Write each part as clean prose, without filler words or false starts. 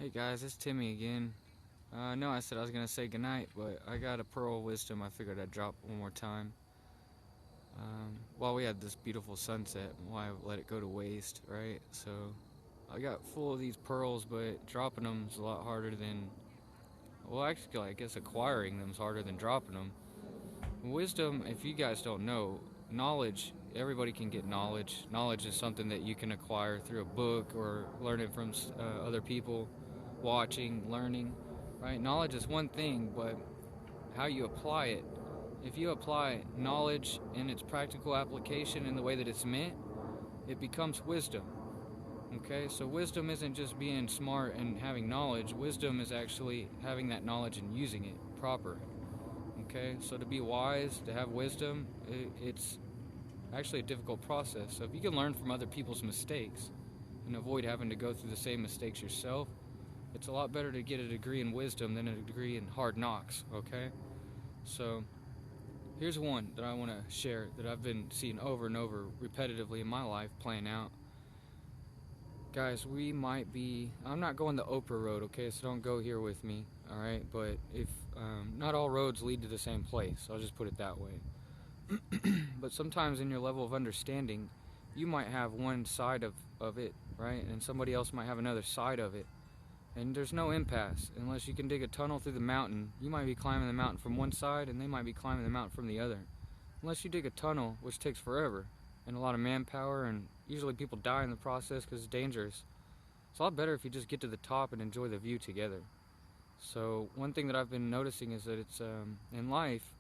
Hey guys, it's Timmy again. No, I said I was gonna say goodnight, but I got a pearl of wisdom I figured I'd drop one more time. While we had this beautiful sunset, why let it go to waste, right? So I got full of these pearls, but dropping them is a lot harder than. Well, actually, I guess acquiring them is harder than dropping them. Wisdom, if you guys don't know, knowledge, everybody can get knowledge. Knowledge is something that you can acquire through a book or learning from other people, watching, learning, right? Knowledge is one thing, but how you apply it. If you apply knowledge in its practical application in the way that it's meant, it becomes wisdom. Okay, so wisdom isn't just being smart and having knowledge. Wisdom is actually having that knowledge and using it proper. Okay, so to be wise, to have wisdom, it's actually a difficult process. So if you can learn from other people's mistakes and avoid having to go through the same mistakes yourself, it's a lot better to get a degree in wisdom than a degree in hard knocks. Okay, so here's one that I want to share that I've been seeing over and over repetitively in my life playing out. Guys, we might be. I'm not going the Oprah road, okay? So don't go here with me, all right? But if not all roads lead to the same place, I'll just put it that way. But sometimes in your level of understanding, you might have one side of it, right? And somebody else might have another side of it. And there's no impasse unless you can dig a tunnel through the mountain. You might be climbing the mountain from one side, and they might be climbing the mountain from the other. Unless you dig a tunnel, which takes forever and a lot of manpower, and usually people die in the process because it's dangerous. It's a lot better if you just get to the top and enjoy the view together. So one thing that I've been noticing is that it's in life,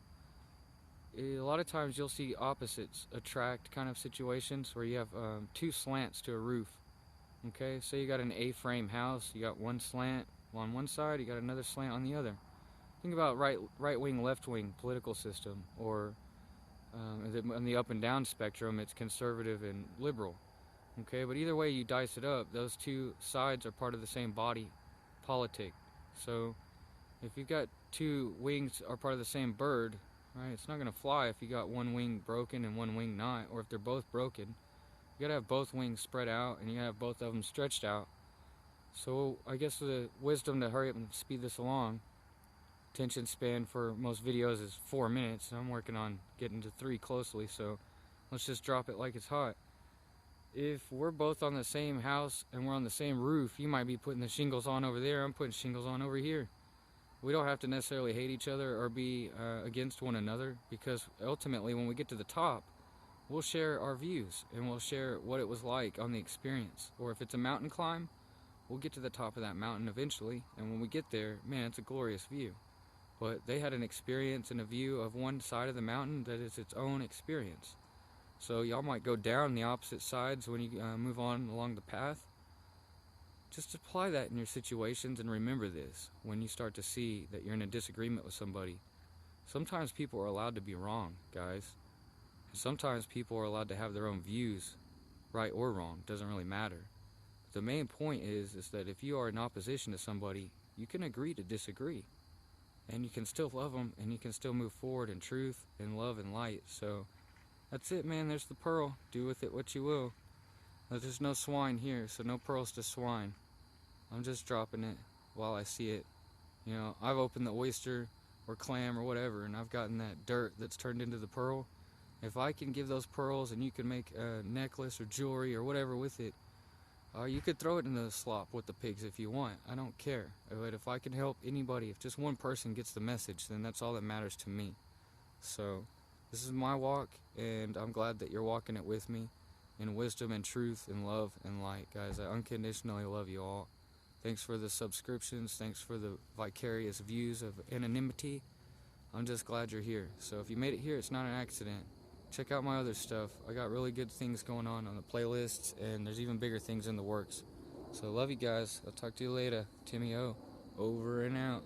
a lot of times you'll see opposites attract kind of situations where you have two slants to a roof. Okay, so you got an A-frame house, you got one slant on one side, you got another slant on the other. Think about right wing, left wing political system, or on the up and down spectrum, it's conservative and liberal. Okay, but either way you dice it up, those two sides are part of the same body politic. So if you've got two wings are part of the same bird, right, it's not going to fly if you got one wing broken and one wing not, or if they're both broken. You gotta have both wings spread out, and you gotta have both of them stretched out. So I guess the wisdom to hurry up and speed this along. Attention span for most videos is 4 minutes, and I'm working on getting to 3 closely, so let's just drop it like it's hot. If we're both on the same house and we're on the same roof, you might be putting the shingles on over there, I'm putting shingles on over here. We don't have to necessarily hate each other or be against one another, because ultimately when we get to the top, we'll share our views and we'll share what it was like on the experience. Or if it's a mountain climb, we'll get to the top of that mountain eventually, and when we get there, man, it's a glorious view. But they had an experience and a view of one side of the mountain that is its own experience. So y'all might go down the opposite sides when you move on along the path. Just apply that in your situations and remember this when you start to see that you're in a disagreement with somebody. Sometimes people are allowed to be wrong, guys. And sometimes people are allowed to have their own views, right or wrong, doesn't really matter. But the main point is that if you are in opposition to somebody, you can agree to disagree. And you can still love them, and you can still move forward in truth and love and light. So that's it, man. There's the pearl. Do with it what you will. There's no swine here, so no pearls to swine. I'm just dropping it while I see it. You know, I've opened the oyster or clam or whatever, and I've gotten that dirt that's turned into the pearl. If I can give those pearls and you can make a necklace or jewelry or whatever with it, you could throw it in the slop with the pigs if you want. I don't care. But if I can help anybody, if just one person gets the message, then that's all that matters to me. So this is my walk, and I'm glad that you're walking it with me in wisdom and truth and love and light. Guys, I unconditionally love you all. Thanks for the subscriptions. Thanks for the vicarious views of anonymity. I'm just glad you're here. So if you made it here, it's not an accident. Check out my other stuff. I got really good things going on the playlists, and there's even bigger things in the works. So love you guys. I'll talk to you later. Timmy O, over and out.